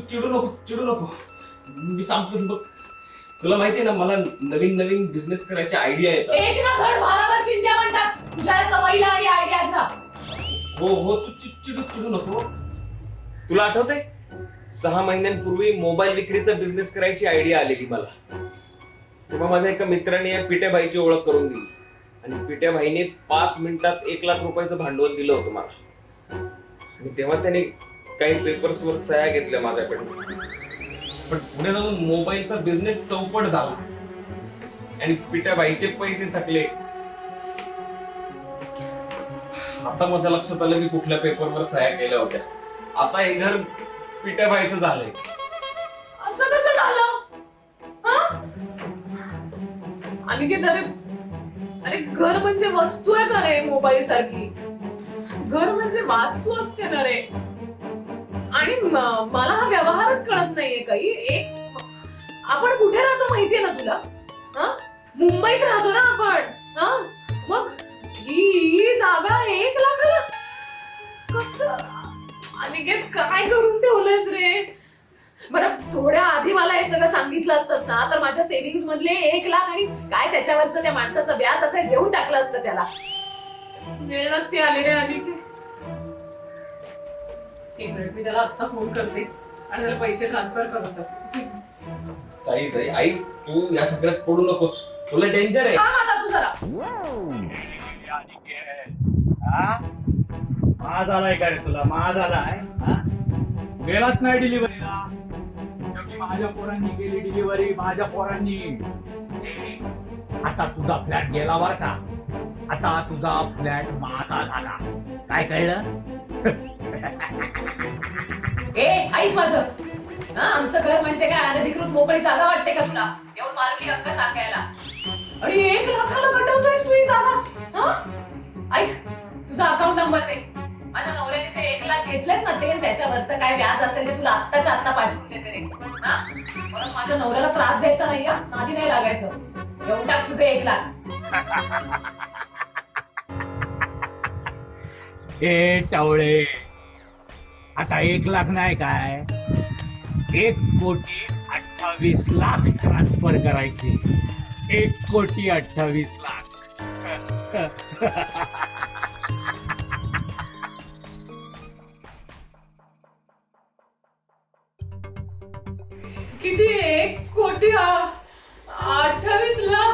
चिडू नको. मी सांगतो की बघ, तुला माहितीये ना मला नवीन नवीन बिझनेस करायची आयडिया येतात. एक ना धड भाराभर चिंध्या म्हणतात तुझ्या सवयीला आणि आयडियाजला. हो तू चिडू नको. तुला आठवतंय 6 महिन्यांपूर्वी मोबाईल विक्रीचा बिझनेस करायची आयडिया आलेली मला. तेव्हा माझ्या एका मित्राने या पिट्याबाईची ओळख करून दिली आणि पिट्याबाईने 5 मिनिटात 1 लाख रुपयाचं भांडवल दिलं होतं मला. आणि तेव्हा त्याने काही पेपर्सवर सह्या घेतल्या माझ्याकडनं. पण पुढे जाऊन मोबाईलचा बिझनेस चौपट झाला आणि पिट्याबाईचे पैसे थकले. आता माझ्या लक्षात आलं की कुठल्या पेपरवर सह्या केल्या होत्या. आता हे घर पिट्याबाईचं झालंय. असं कसं झालं? अनिकेत, अरे घर म्हणजे वस्तू आहे का रे? मोबाईल सारखी घर म्हणजे वास्तू असते ना रे. आणि मला हा व्यवहारच कळत नाहीये काही. आपण कुठे राहतो माहितीये ना तुला? मुंबईत राहतो ना आपण. मग ही जागा 1 लाखाला कसं? अनिकेत, काय करून ठेवलंयस रे? बरं, थोड्या आधी मला हे सगळं सांगितलं असतंस ना तर माझ्या सेव्हिंग्ज मधले 1 लाख आणि काय त्याच्यावरचं त्या माणसाचं व्याज असं देऊन टाकलं असतं त्याला. वेळ नसती आली रे अनिकेत. 1 मिनिट, मी त्याला आता फोन करते आणि त्याला पैसे ट्रान्सफर करतो. ताई आई, तू या सगळ्यात पडू नकोस. तुला डेंजर आहे. थांब आता तू जरा. माज आलाय का रे तुला? माज आलाय? गेलाच नाही डिलिव्हरीला. माझ्या पोरांनी केली डिलिव्हरी, माझ्या पोरांनी. आता तुझा फ्लॅट गेला बर का? आता तुझा फ्लॅट माझा झाला. काय कळलं? ऐक माझं. आमचं घर म्हणजे काय अनधिकृत मोकळी जागा वाटते का तुला? येऊन मालकी हक्क सांगायला. आणि 1 लाखाला गटवतोयस तू ही जागा? ऐक, तुझा अकाउंट नंबर दे. माझ्या नवऱ्याने जे 1 लाख घेतलेत ना ते त्याच्यावरचं काय व्याज असेल ते तुला आत्ताच्या आत्ता पाठवून देते रे. परत माझ्या नवऱ्याला त्रास द्यायचा नाही, नादी नाही लागायचं. घेऊन टाक तुझे 1 लाख. ए टवळे, आता 1 लाख नाही काय, 1,28,00,000 ट्रान्सफर करायचे. 1,28,00,000. किती? 1,28,00,000?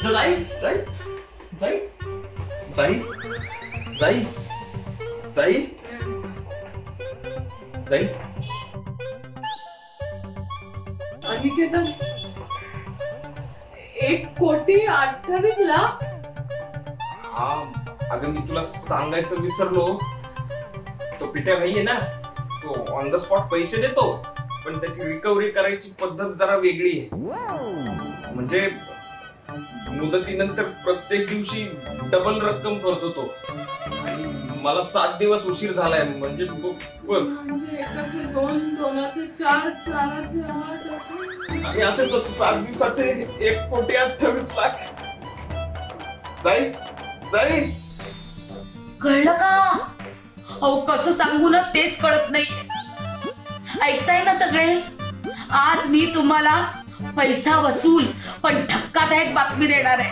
जाई जाई जाई जाई जाई जाई जाई. अनिकेतन, 1,28,00,000? अगं मी तुला सांगायचं विसरलो. तो पिट्या भाई आहे ना, तो ऑन द स्पॉट पैसे देतो पण त्याची रिकव्हरी करायची पद्धत जरा वेगळी आहे. म्हणजे मुदतीनंतर प्रत्येक दिवशी डबल रक्कम करतो तो. आणि मला 7 दिवस उशीर झालाय. म्हणजे म्हणजे एकाचे 2, 2चे 4, 4चे 8. आणि असे 7 दिवसाचे 1,28,00,000. जाई जाई. कळलं का? अहो कसं सांगू ना तेच कळत नाही. ऐकताय ना सगळे? आज मी तुम्हाला पैसा वसूल पण धक्कादायक बातमी देणार आहे.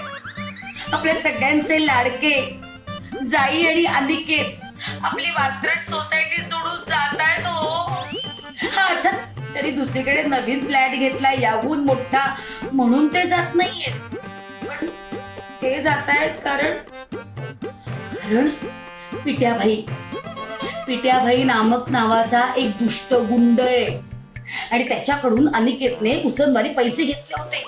आपल्या सगळ्यांचे लाडके जाई आणि अनिकेत आपली वात्रट सोसायटी सोडून जात आहेत. हा, अर्थात तरी दुसरीकडे नवीन फ्लॅट घेतला याहून मोठा म्हणून ते जात नाहीये. पण ते जात आहेत कारण पिट्याभाई नामक नावाचा एक दुष्ट गुंड आहे आणि त्याच्याकडून अनिकेतने उसनवारी पैसे घेतले होते.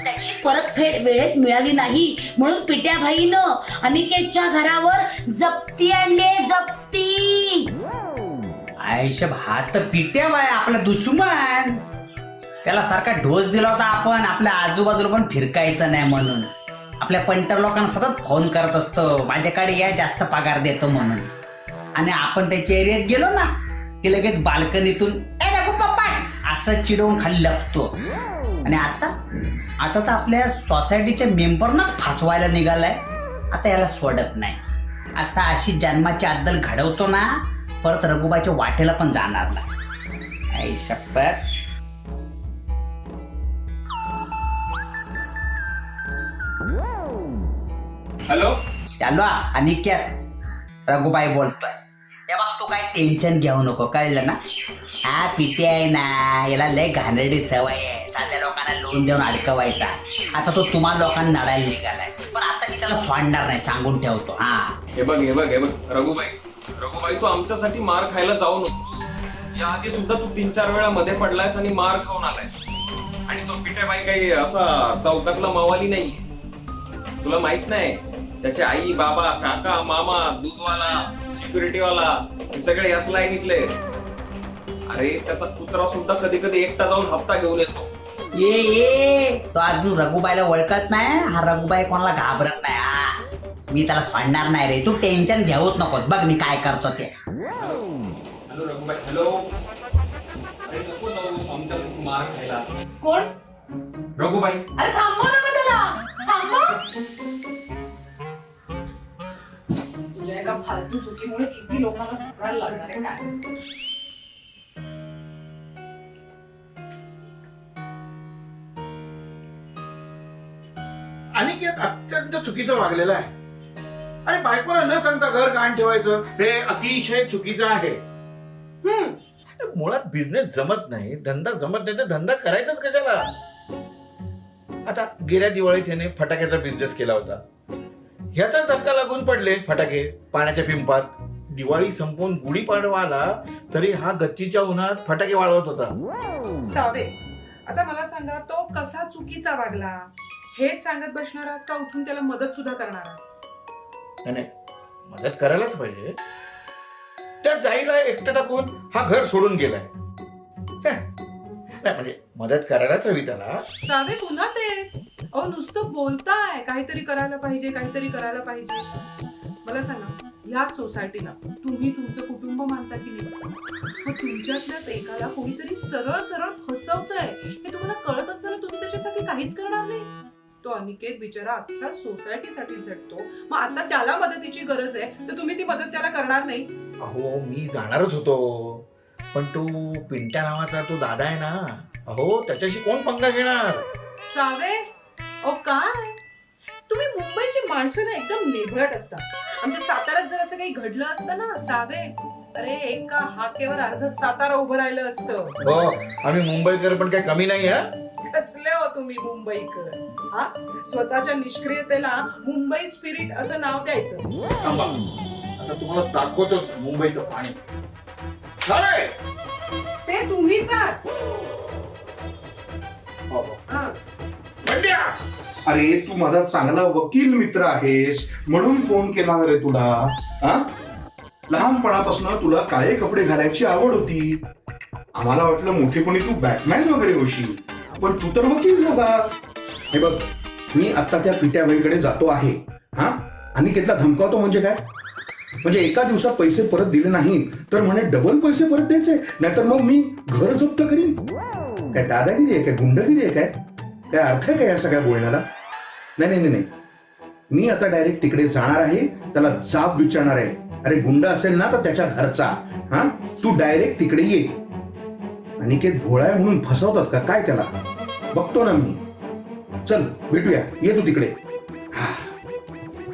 त्याची परतफेड वेळेत मिळाली नाही म्हणून पिट्याभाईनं अनिकेतच्या घरावर जप्ती आणली. जप्ती. आयुष्य हात पिट्याबाई आपला दुश्मन. त्याला सारखा डोस दिला होता आपण आपल्या आजूबाजूला पण फिरकायचं नाही म्हणून. आपल्या पंटर लोकांना सतत फोन करत असतो माझ्याकडे या जास्त पगार देतो म्हणून. आणि आपण त्याच्या एरियात गेलो ना की लगेच बाल्कनीतून असं चिडवून खाली लपतो. आणि आता तर आपल्या सोसायटीच्या मेंबरना फासवायला निघालाय. आता याला सोडत नाही. आता अशी जन्माची अद्दल घडवतो ना परत रघुबाईच्या वाटेला पण जाणार नाही. आई शपथ. हॅलो. चालू अनिकेत रघुबाई बोलतोय. हे बघ तू काय टेन्शन घेऊ नको, कळलं ना. हा पिटी आहे ना, याला लय घाणेरडी सवय आहे साध्या लोकांना लोन देऊन अडकवायचा. आता तो तुम्हाला लोकांना नडायला निघालाय, पण आता मी त्याला सोडणार नाही, सांगून ठेवतो. हा हे बघ रघुबाई तू आमच्यासाठी मार खायला जाऊ नकोस. या आधी सुद्धा तू 3-4 वेळा मध्ये पडलायस आणि मार खाऊन आलायस. आणि तो पिटेबाई काही असा चौकातला मावाली नाहीये. तुला माहित नाही, त्याचे आई बाबा काका मामा दूधवाला सिक्युरिटीवाला हे सगळे याच लाईनीतले. अरे त्याचा कुत्रा सुद्धा कधी कधी एकटा जाऊन हप्ता घेऊन येतो. ये तो अजून रघुबाईला ओळखत नाही. हा रघुबाई कोणाला घाबरत नाही. हा मी त्याला सोडणार नाही रे, तू टेन्शन घेऊच नको. बघ मी काय करतो ते. हॅलो रघुबाई. हॅलो. अरे नको जाऊ आमच्यासाठी मार खायला. कोण? रघुबाई. अरे थांबव नका त्याला, थांबव. तुझ्या एका फालतू चुकीमुळे किती लोकांना फुकायला लागणार आहे काय. अनिकेत अत्यंत चुकीचं वागलेलं आहे. आणि बायकोला न सांगता घर गहाण ठेवायचं हे अतिशय चुकीचं आहे. मुळात बिझनेस जमत नाही, धंदा जमत नाही, तर धंदा करायचाच कशाला. आता गेल्या दिवाळीत त्याने फटाक्याचा बिझनेस केला होता. ह्याचाच धक्का लागून पडले फटाके पाण्याच्या पिंपात. दिवाळी संपून गुढीपाडवा आला तरी हा गच्चीच्या उन्हात फटाके वाळवत होता. सावे, आता मला सांगा, तो कसा चुकीचा वागला हेच सांगत बसणार आहात का उठून त्याला मदत सुद्धा करणार आहात? नाही, मदत करायलाच पाहिजे. त्या जाईला एकटं टाकून हा घर सोडून गेलाय. नाही म्हणजे मदत करायलाच हवी त्याला. सावे, पुन्हा तेच. अहो नुसतं बोलताय काहीतरी करायला पाहिजे, काहीतरी करायला पाहिजे. मला सांगा, या सोसायटीला तुम्ही तुमचं कुटुंब मानता की नाही? मग तुमच्यातल्याच एकाला कोणीतरी सरळ सरळ फसवतंय हे तुम्हाला कळत असताना तुम्ही त्याच्यासाठी काहीच करणार नाही. तो अनिकेत बिचारा अख्ख्या सोसायटीसाठी झटतो, मग आता त्याला मदतीची गरज आहे तर तुम्ही ती मदत त्याला करणार नाही? अहो मी जाणारच होतो, पण तो पिंट्या नावाचा तो दादा आहे ना, अहो त्याच्याशी कोण पंगा घेणार. सावे, अहो काय तुम्ही मुंबईची माणसं ना एकदम नेभळट असतात. आमच्या साताऱ्यात जर असं काही घडलं असतं ना सावे, अरे एका हाकेवर अर्ध सातारा उभं राहिलं असतं. हो, आम्ही मुंबईकर पण काही कमी नाही. हा कसले हो तुम्ही मुंबईकर. हा, स्वतःच्या निष्क्रियतेला मुंबई स्पिरिट असं नाव द्यायचं. थांबा, आता तुम्हाला दाखवतोच मुंबईचं पाणी. चालेल. ते तुम्हीच आहात. हा. बंड्या! अरे तू माझा चांगला वकील मित्र आहेस म्हणून फोन केला रे तुला. हा, लहानपणापासून तुला काळे कपडे घालायची आवड होती. आम्हाला वाटलं मोठेपणी तू बॅटमॅन वगैरे होशील, पण तू तर वकील झालास. हे बघ, मी आता त्या पिट्याबाईकडे जातो आहे. हा, आणि केतला धमकावतो म्हणजे काय? म्हणजे एका दिवसात पैसे परत दिले नाही तर म्हणे डबल पैसे परत द्यायचे, नाहीतर मग मी घर जप्त करीन. काय दादागिरी आहे, काय गुंडगिरी आहे, काय अर्थ आहे का या सगळ्या बोलण्याला? नाही नाही नाही, मी आता डायरेक्ट तिकडे जाणार आहे, त्याला जाब विचारणार आहे. अरे गुंड असेल ना तर त्याच्या घरचा. हा, तू डायरेक्ट तिकडे ये. अनिकेत भोळा आहे म्हणून फसवतात का काय त्याला? बघतो ना मी. चल भेटूया, ये तू तिकडे.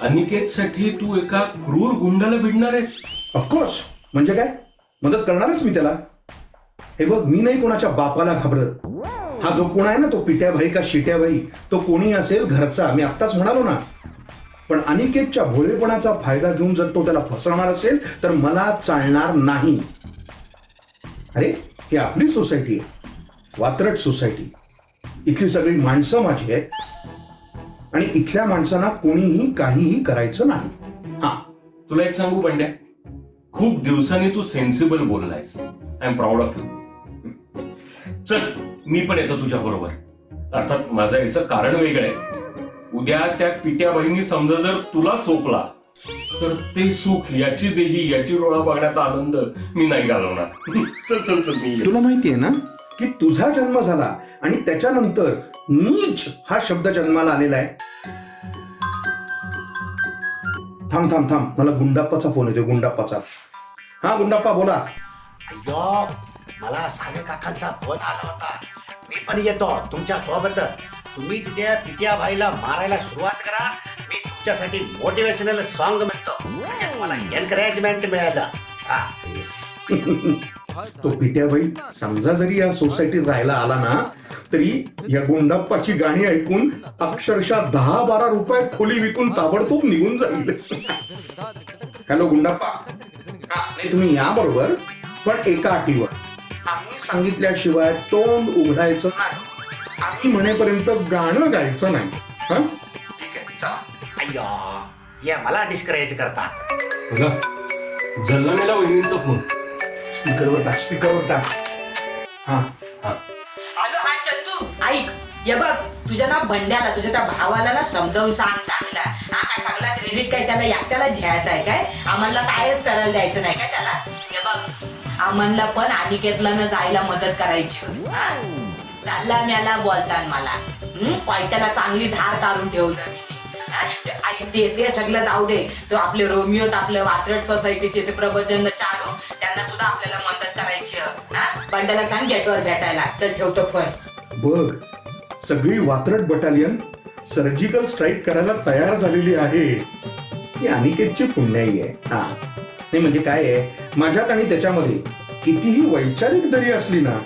अनिकेत साठी तू एका क्रूर गुंडाला भिडणार आहेस? ऑफकोर्स, म्हणजे काय, मदत करणारच मी त्याला. हे बघ, मी नाही कोणाच्या बापाला घाबरत. हा जो कोण आहे ना, तो पिट्याभाई का शिट्याभाई, तो कोणी असेल घरचा, मी आत्ताच म्हणालो ना. पण अनिकेतच्या भोळेपणाचा फायदा घेऊन जर तो त्याला फसवणार असेल तर मला चालणार नाही. अरे ही आपली सोसायटी आहे, वात्रट सोसायटी. इथली सगळी माणसं माझी आहेत आणि इथल्या माणसांना कोणीही काहीही करायचं नाही. हा, तुला एक सांगू बंड्या, खूप दिवसांनी तू सेन्सिबल बोललायस. I am proud of you. चल, मी पण येतो तुझ्या बरोबर. अर्थात माझं याचं कारण वेगळं आहे. उद्या त्या पिट्या बहिणी समजा जर तुला चोपला तर ते सुख, याची देही, याची डोळा बघण्याचा आनंद मी नाही घालवणार. चल चल चल, मी तुला माहितीये ना की तुझा जन्म झाला आणि त्याच्यानंतर नीच हा शब्द जन्माला आलेला आहे. थांब थांब थांब, मला गुंडाप्पाचा फोन येतोय. गुंडाप्पाचा. हा गुंडाप्पा बोला. अय्या, मला सावे काकांचा फोन आला होता. मी पण येतो तुमच्या सोबत. तुम्ही तिथे पिट्या भाईला मारायला सुरुवात करा. मी तुमच्यासाठी मोटिवेशनल सॉन्ग म्हणतो म्हणजे तुम्हाला एनकरेजमेंट मिळालं. हा. तो पिट्याबाई समजा जरी या सोसायटीत राहायला आला ना तरी या गुंडाप्पाची गाणी ऐकून अक्षरशः 10-12 रुपयात खोली विकून ताबडतोब निघून जाईल. हॅलो गुंडाप्पा, हा, नाही तुम्ही या बरोबर, पण एका अटीवर. आम्ही सांगितल्याशिवाय तोंड उघडायचं नाही. आम्ही म्हणेपर्यंत गाणं गायचं नाही. हा, ठीक आहे, चला. अय्यो, या मला डिस्करेज करतात. बघा, जल्लामेला वहिनींचा फोन. स्पीकरवर टाक. हा, अगं हा चंदू ऐक, ये बघ तुझ्या ना बंड्याला, तुझ्या त्या भावाला ना समजावून सांग चांगला. हा काय चांगला क्रेडिट काय त्याला एकट्याला घ्यायचा आहे काय? आम्हाला कायच करायला द्यायचं नाही काय त्याला? हे बघ आम्हाला पण अनिकेतला न जायला मदत करायची. हा चालला म्याला बोलतान मला त्याला चांगली धार काढून ठेवलं मी. ते सगळं जाऊ दे. तो आपले रोमिओत आपलं वात्रट सोसायटीचे ते प्रबंधन चालू, त्यांना सुद्धा आपल्याला मदत करायची. बंड्याला सांग गेटवर भेटायला. चल ठेवतो फोन. बघ, सगळी वात्रट बटालियन सर्जिकल स्ट्राईक करायला तयार झालेली आहे. ही अनिकेतची पुण्याई आहे. हा नाही म्हणजे काय आहे, माझ्यात आणि त्याच्यामध्ये कितीही वैचारिक दरी असली ना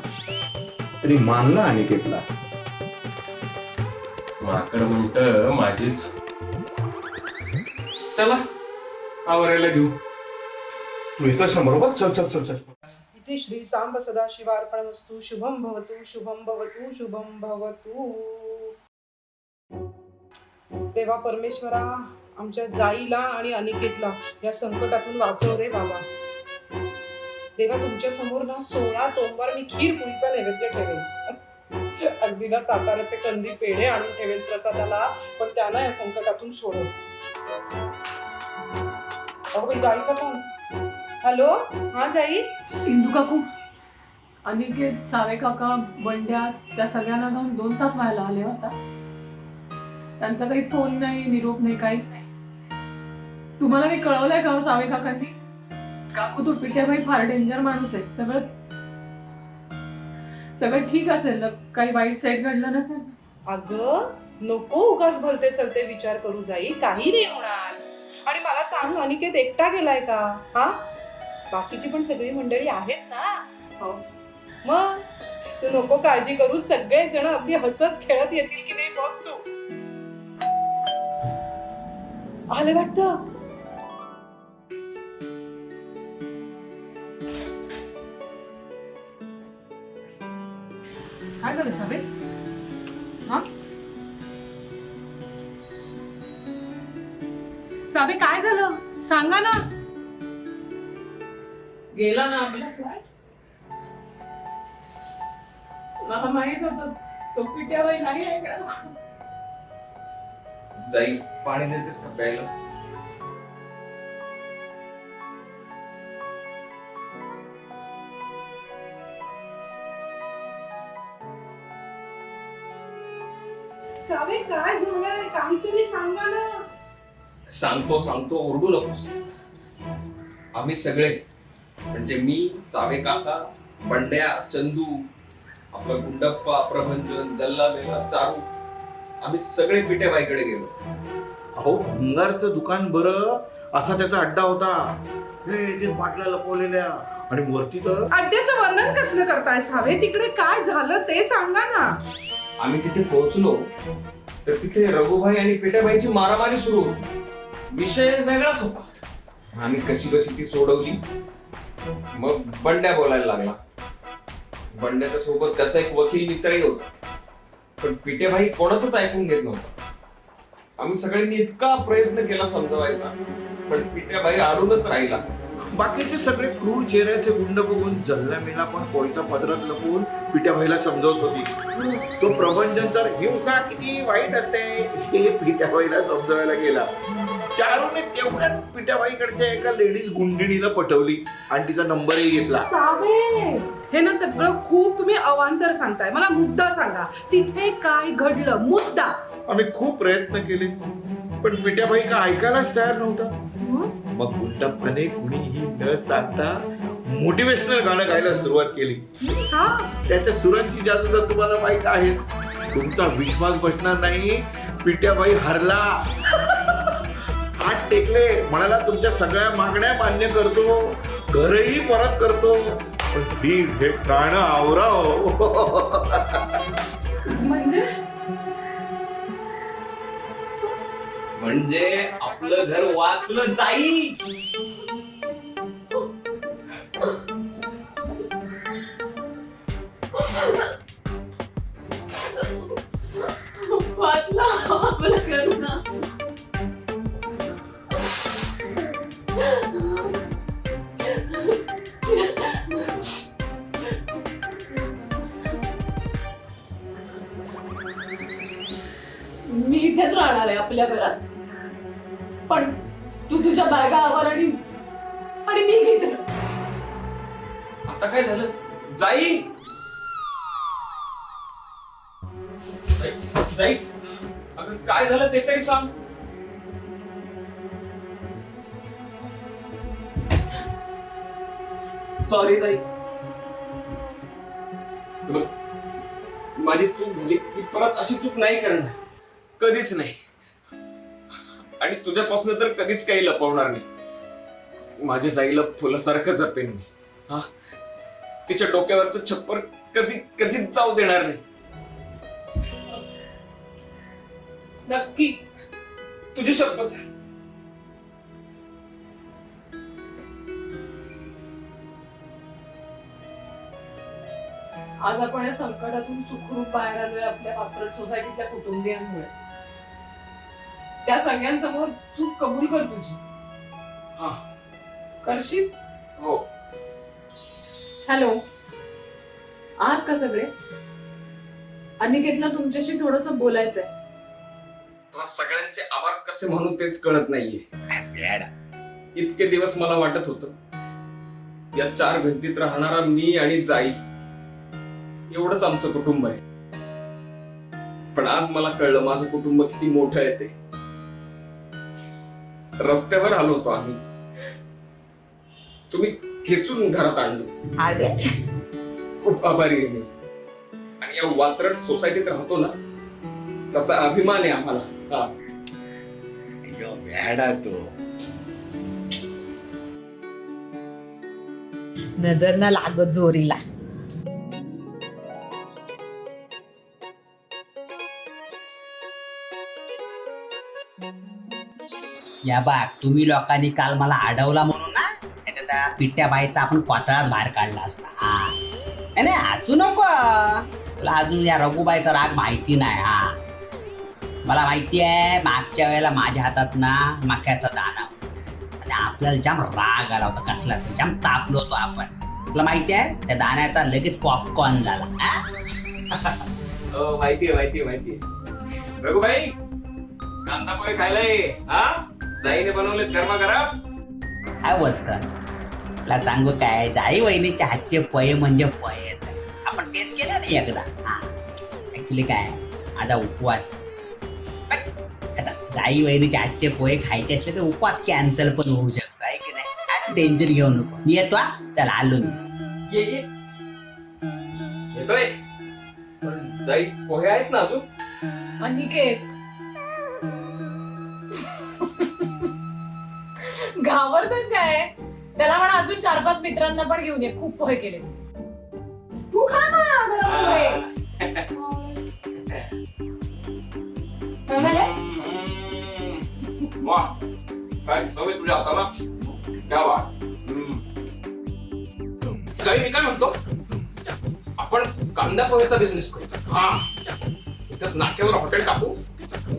तरी मानला अनिकेतला. माकड म्हणत माझीच. चला आवरायला घेऊ. तू येतोस ना बरोबर? चल चल चल चल. इथे श्री सांब सदाशिवार्पणमस्तु. शुभम भवतु शुभम भवतु शुभम भवतु. देवा परमेश्वरा, आमच्या जाईला आणि अनिकेतला या संकटातून वाचव रे बाबा. देवा तुमच्या समोर ना 16 सोमवार मी खीर पुरीचा नैवेद्य ठेवेन. अगदी ना साताऱ्याचे कंदी पेढे आणून ठेवेन प्रसादाला, पण त्यांना या संकटातून सोडव. अगं बाई, जाईचा फोन. हॅलो, हा जाई. इंदू काकू, अनिकेत, सावे काका, बंड्या त्या सगळ्यांना जाऊन 2 तास व्हायला आले होता. त्यांचा काही फोन नाही, निरोप नाही, काहीच नाही. तुम्हाला मी कळवलंय का सावे काकांनी? काकू तो पिट्याबाई फार डेंजर माणूस आहे. सगळं ठीक असेल ना? काही वाईट साईड घडलं नसेल? अगं नको उगाच भलते सलते विचार करू जाई. काही नाही होणार. आणि मला सांग, अनिकेत एकटा गेलाय का? हा, बाकीची पण सगळी मंडळी आहेत ना. हो, मग तू नको काळजी करू. सगळे जण अगदी हसत खेळत येतील की नाही बघ तू. आले वाटतं. काय झालं सावे? हा सावे, काय झालं सांगा ना. गेला ना आपला फ्लॅट. मला माहित होतं तो पिट्याबाई नाही आहे का. जाई, पाणी देतेस का प्यायला? सावे, काय झालंय? काहीतरी सांगा ना. सांगतो, ओरडू नकोस. आम्ही सगळे म्हणजे मी, सावे काका, बंड्या, चंदू, आपला गुंडप्पा, प्रभंजन, जल्लामेला, चारू, आम्ही सगळे पिट्याबाईकडे गेलो. अहो, भंगारचं दुकान बरं, असा त्याचा अड्डा होता. हे ते बाटल्या लपवलेल्या आणि वरती तर अड्ड्याचं वर्णन कसलं करताय सावे? तिकडे काय झालं ते सांगा ना. आम्ही तिथे पोहोचलो तर तिथे रघुभाई आणि पिट्याबाईची मारामारी सुरू होती. विषय वेगळाच होता. आम्ही कशी ती सोडवली. मग बंड्या बोलायला लागला. बंड्याच्या सोबत त्याचा एक वकील मित्रही होता. पण पिट्याबाई कोणाचंच ऐकून घेत नव्हता. आम्ही सगळ्यांनी इतका प्रयत्न केला समजवायचा, पण पिट्याबाई अडूनच राहिला. बाकीचे सगळे क्रूर चेहऱ्याचे गुंड बघून जल्लामेला पण कोयता पदरात लपवून पिट्याबाईला समजवत होती. तो प्रबंधन तर हिंसा किती वाईट असते हे पिट्याबाईला समजवायला गेला. चारूने तेवढ्यात पिट्याबाईकडच्या एका लेडीज गुंडिणीला पटवली आणि तिचा नंबरही घेतला. सावे, हे ना सगळं खूप तुम्ही अवांतर सांगताय. मला मुद्दा सांगा, तिथे काय घडलं? मुद्दा. आम्ही खूप प्रयत्न केले पण पिट्याबाई का ऐकायलाच तयार नव्हता. मग गुंडप्पाने कुणीही न सांगता मोटिवेशनल गाणं गायला सुरुवात केली. हा त्याच्या सुरांची जादू तर तुम्हाला माहित आहेच. तुमचा विश्वास बसणार नाही, पिट्याबाई हरला. हात टेकले, म्हणाला तुमच्या सगळ्या मागण्या मान्य करतो, घरही परत करतो, पण प्लीज हे गाणं आवराव. म्हणजे आपलं घर वाचलं जाई. वाचला आपलं घर ना. मी इथेच राहणार आहे आपल्या घरात, पण तू तुझ्या बॅगा आवर आणि मी इथे. आता काय झालं जाई? जाई अगं काय झालं ते तरी सांग. सॉरी जाई, बघ, माझी चूक झाली. मी परत अशी चूक नाही करणार, कधीच नाही. आणि तुझ्यापासून तर कधीच काही लपवणार नाही. माझ्या जाईला फुलासारखं जपेन मी. हा, तिच्या डोक्यावरचं छप्पर कधीच जाऊ देणार नाही. नक्की तुझी शपथ. आज आपण या संकटातून सुखरूप बाहेर आलोय आपल्या कात्रज सोसायटीतल्या कुटुंबियांमुळे. त्या सगळ्यांसमोर चूक कबूल कर तुझी. हा. करशील? हो. हॅलो, आहात का सगळे? अनिकेतला तुमच्याशी थोडस बोलायचंय. तुला सगळ्यांचे आभार कसे म्हणू तेच कळत नाहीये. इतके दिवस मला वाटत होतं या 4 भिंतीत राहणारा मी आणि जाई एवढंच आमचं कुटुंब आहे. पण आज मला कळलं माझं कुटुंब किती मोठं आहे ते. रस्त्यावर आलो होतो आम्ही, तुम्ही खेचून घरात आणलं. खूप आभारी आहे मी. आणि या वात्रट सोसायटीत राहतो ना, त्याचा अभिमान आहे आम्हाला. हा. वेडा तू. नजर ना लागत जोरीला. या बाग, तुम्ही लोकांनी काल मला अडवला म्हणून ना, नाहीतर त्या पिट्ट्याबाईचा आपण कोतळाच बाहेर काढला असता. हा नाही हसू नको, तुला अजून या रघुबाईचा राग माहिती नाही. हा, मला माहिती आहे मागच्या वेळेला माझ्या हातात ना मक्याचा दाणा आणि आपल्याला जाम राग आला होता, कसला जाम तापलो होतो आपण. तुला माहिती आहे त्या दाण्याचा लगेच पॉपकॉर्न झाला. माहितीये. रघुबाई, कांदा पोहे खायला ये. हा, जाईने बनवलेत गरमागरम. काय वस्त तुला सांगू काय, जाई वहिनीच्या हातचे पोहे म्हणजे पोहेच. आपण तेच केलं नाही एकदा. हा, ऍक्च्युली काय आता उपवास, आता जाई वहिनीच्या हातचे पोहे खायचे असले तर उपवास कॅन्सल पण होऊ शकतो, आहे की नाही. टेन्शन घेऊ नको, मी येतो. चल आलो मी. ये येतोय. पण जाई पोहे आहेत ना अजून? अनिकेत, घाबरतोस काय? त्याला म्हणा अजून 4-5 मित्रांना पण घेऊन ये, खूप पोहे केले. तू खा ना गरम पोहे. वाह, काय चव आहे तुझ्या हाताला. क्या बात. जाई, मी काय म्हणतो, आपण कांदा पोह्याचा बिझनेस करू. हा, इथंच नाक्यावर हॉटेल टाकू,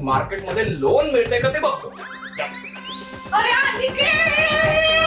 मार्केटमध्ये लोन मिळतंय का ते बघतो. अरे अनिकेत!